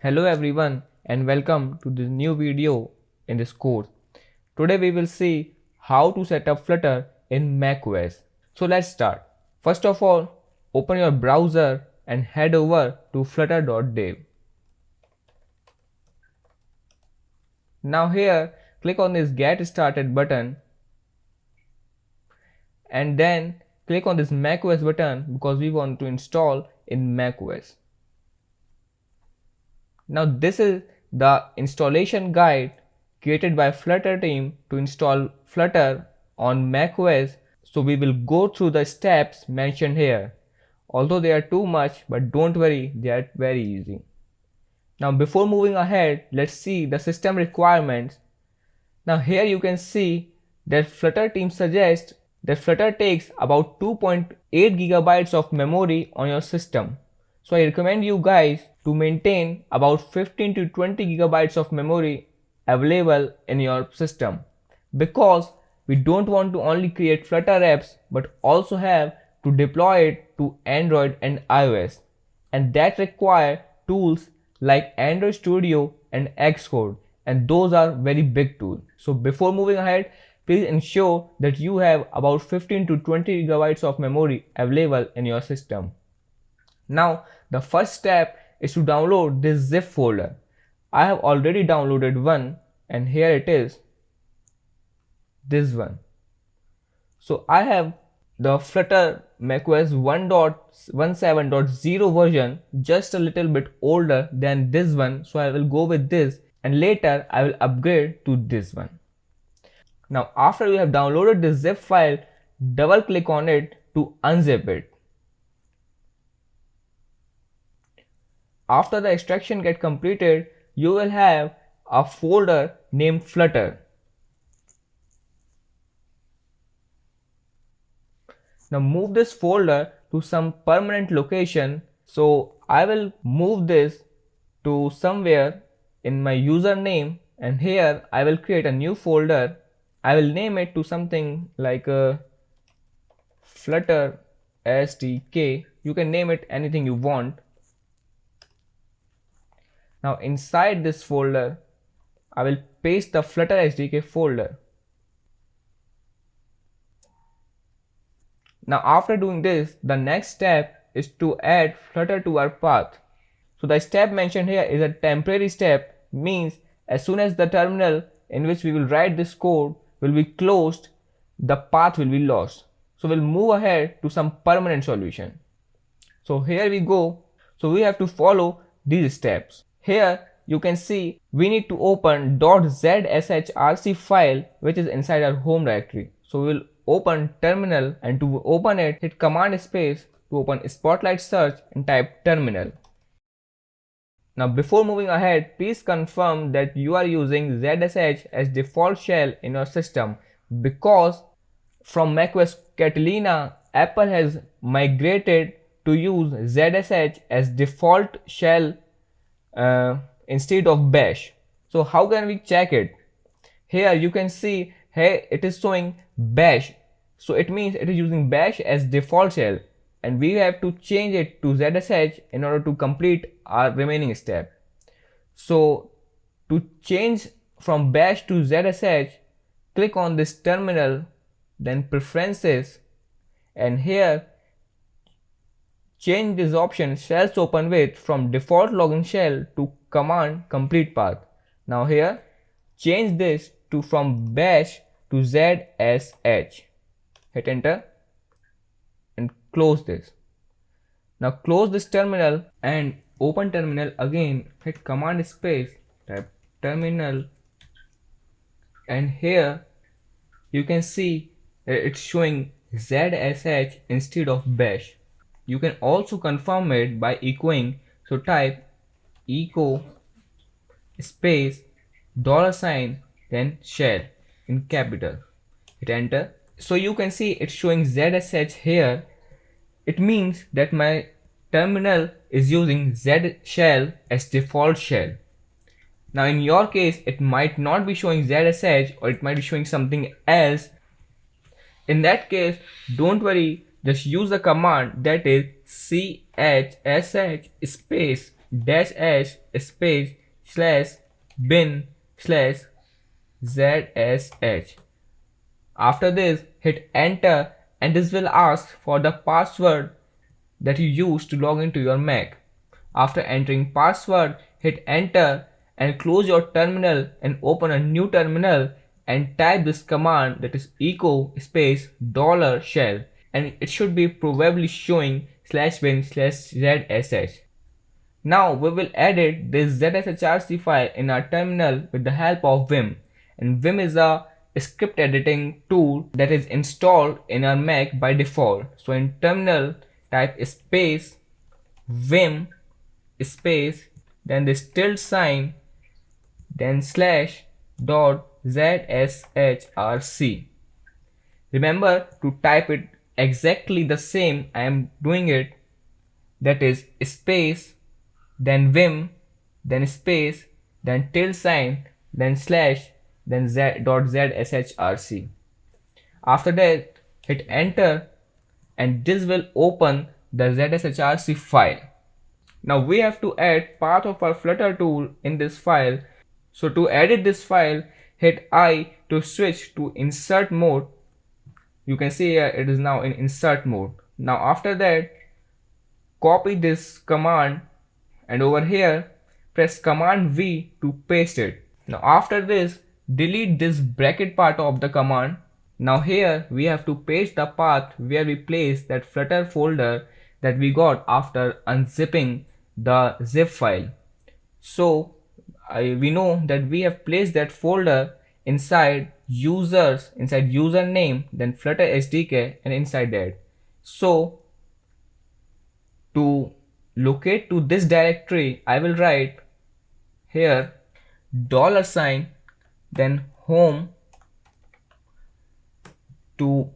Hello everyone and welcome to this new video in this course. Today we will see how to set up Flutter in macOS. So let's start. First of all, open your browser and head over to flutter.dev. Now here, click on this Get Started button and then click on this macOS button because we want to install in macOS. Now this is the installation guide created by Flutter team to install Flutter on macOS. So we will go through the steps mentioned here. Although they are too much, but don't worry, they are very easy. Now before moving ahead, let's see the system requirements. Now here you can see that Flutter team suggests that Flutter takes about 2.8 gigabytes of memory on your system. So I recommend you guys to maintain about 15 to 20 gigabytes of memory available in your system, because we don't want to only create Flutter apps but also have to deploy it to Android and iOS, and that require tools like Android Studio and Xcode, and those are very big tools. So before moving ahead, please ensure that you have about 15 to 20 gigabytes of memory available in your system. Now the first step is to download this zip folder. I have already downloaded one and here it is, this one. So I have the Flutter macOS 1.17.0 version, just a little bit older than this one, so I will go with this and later I will upgrade to this one. Now after you have downloaded this zip file, double click on it to unzip it. After the extraction gets completed, you will have a folder named Flutter. Now move this folder to some permanent location. So I will move this to somewhere in my username, and here I will create a new folder. I will name it to something like Flutter SDK. You can name it anything you want. Now inside this folder, I will paste the Flutter SDK folder. Now after doing this, the next step is to add Flutter to our path. So the step mentioned here is a temporary step, means as soon as the terminal in which we will write this code will be closed, the path will be lost. So we'll move ahead to some permanent solution. So here we go. So we have to follow these steps. Here you can see we need to open .zshrc file which is inside our home directory. So we will open terminal, and to open it, hit command space to open Spotlight search and type terminal. Now before moving ahead, please confirm that you are using zsh as default shell in your system, because from macOS Catalina, Apple has migrated to use zsh as default shell instead of bash. So how can we check it? Here you can see, hey, it is showing bash, so it means it is using bash as default shell, and we have to change it to zsh in order to complete our remaining step. So to change from bash to zsh, click on this terminal, then preferences, and here change this option shells open with from default login shell to command complete path. Now here change this to from bash to zsh. Hit enter and close this. Now close this terminal and open terminal again. Hit command space, type terminal, and here you can see it's showing zsh instead of bash. You can also confirm it by echoing. So type echo space $, then shell in capital. Hit enter. So you can see it's showing zsh here. It means that my terminal is using z shell as default shell. Now in your case, it might not be showing zsh, or it might be showing something else. In that case, don't worry, just use the command that is chsh space -h space slash bin slash zsh. After this, hit enter and this will ask for the password that you use to log into your Mac. After entering password, hit enter and close your terminal and open a new terminal and type this command, that is echo space $shell, and it should be probably showing /bin /zsh. Now we will edit this zshrc file in our terminal with the help of Vim, and Vim is a script editing tool that is installed in our Mac by default. So in terminal, type space Vim space then this tilde sign then slash dot zshrc. Remember to type it exactly the same I am doing it, that is space then Vim then space then tilde sign then slash then zshrc. After that, hit enter and this will open the zshrc file. Now we have to add path of our Flutter tool in this file. So to edit this file, hit I to switch to insert mode. You can see here it is now in insert mode. Now after that, copy this command and over here press command V to paste it. Now after this, delete this bracket part of the command. Now here we have to paste the path where we place that Flutter folder that we got after unzipping the zip file. So we know that we have placed that folder inside users, inside username, then Flutter SDK, and inside that. So to locate to this directory, I will write here $, then home to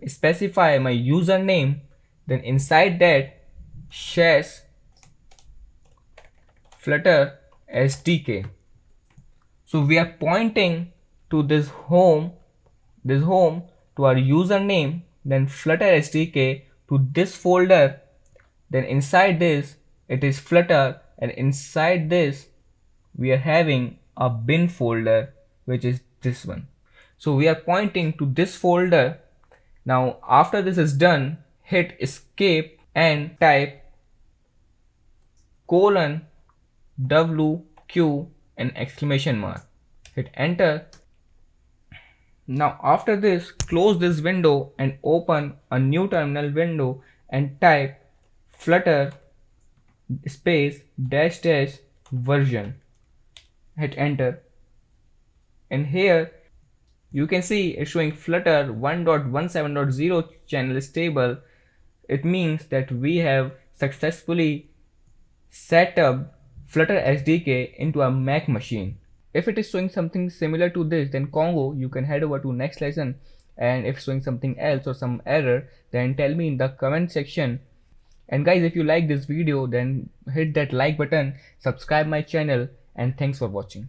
specify my username, then inside that chsh Flutter SDK. So we are pointing to this home to our username, then Flutter SDK to this folder, then inside this it is Flutter, and inside this we are having a bin folder which is this one. So we are pointing to this folder. Now after this is done, hit escape and type $WQ and exclamation mark. Hit enter. Now after this, close this window and open a new terminal window and type Flutter space dash dash version. Hit enter. And here you can see it's showing Flutter 1.17.0 channel stable. It means that we have successfully set up Flutter SDK into a Mac machine. If it is showing something similar to this, then Congo, you can head over to next lesson, and if showing something else or some error, then tell me in the comment section. And guys, if you like this video, then hit that like button, subscribe my channel, and thanks for watching.